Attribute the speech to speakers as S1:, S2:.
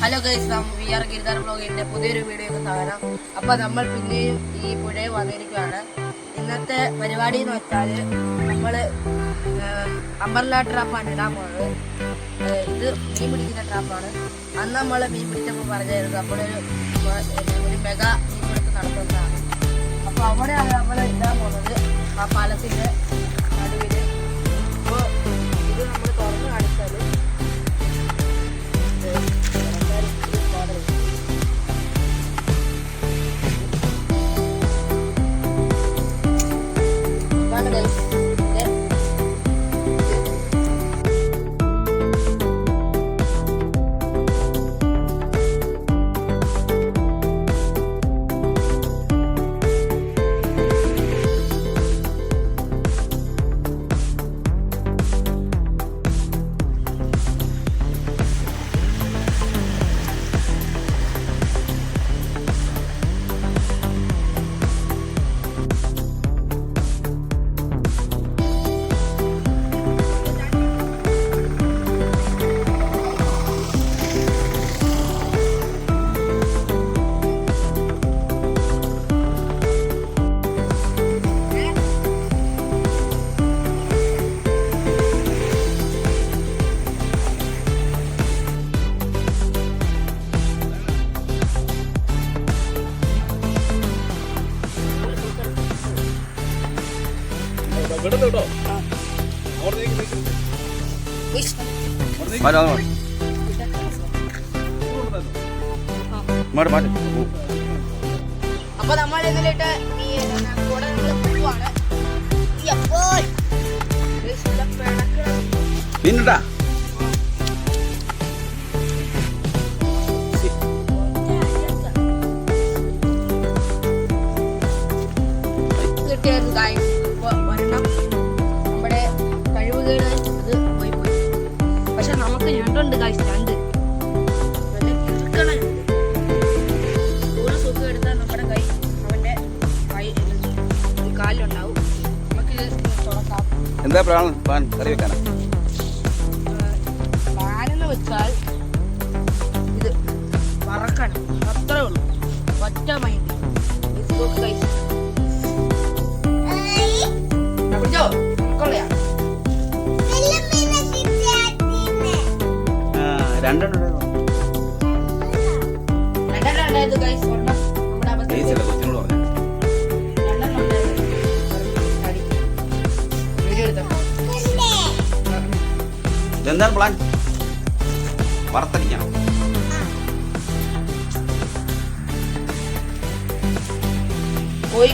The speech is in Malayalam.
S1: ഹലോ ഗൈസ്, വി ആർ ഗിരിധാർ ബ്ലോഗിന്റെ പുതിയൊരു വീഡിയോക്ക് സ്വാഗതം. അപ്പോൾ നമ്മൾ പിന്നെയും ഈ പുഴയിൽ വന്നിരിക്കുകയാണ്. ഇന്നത്തെ പരിപാടി എന്ന് വെച്ചാൽ നമ്മൾ അംബർല ട്രാപ്പാണ് ഇടാൻ പോകുന്നത്. ഇത് മീൻ പിടിക്കുന്ന ട്രാപ്പാണ്. അന്ന് നമ്മൾ മീൻ പിടിച്ചപ്പോൾ പറഞ്ഞായിരുന്നു നമ്മളൊരു മെഗാ മീൻ പിടുത്തം നടത്തുന്നതാണ്. അപ്പോൾ അവിടെയാണ് നമ്മൾ ഇടാൻ പോകുന്നത്, ആ പാലത്തിൻ്റെ നടുവിൽ. അപ്പോൾ ഇത് നമ്മൾ തുറന്ന് കാണിച്ചാൽ അപ്പൊ നമ്മൾ ഇതിലിട്ട് കൂടെ പോവാണ്.
S2: പിന്നട്ടാ
S1: കിട്ടിയായിരുന്നു ഗായ്സ്. ഒരെണ്ണം നമ്മുടെ കഴിവുകേട് ഇത് പോയി. പക്ഷെ നമുക്ക് ഞണ്ടുണ്ട് ഗായ്സ്, ഞണ്ട് ഒരു സുഖം എടുത്താൽ നമ്മുടെ കൈ അവൻ്റെ കാലിലുണ്ടാവും. നമുക്ക് തുറക്കാം.
S2: എന്താ പ്ലാൻ കറി വെക്കാനാ?
S1: പ്ലാനെന്ന് വെച്ചാൽ ഇത് വറക്കണം, അത്രേ ഉള്ളൂ. ഒറ്റ മൈൻഡ്. ഗൈസ്
S2: എന്താണ് പ്ലാൻ? വറുത്തടിക്കണം.
S1: പോയി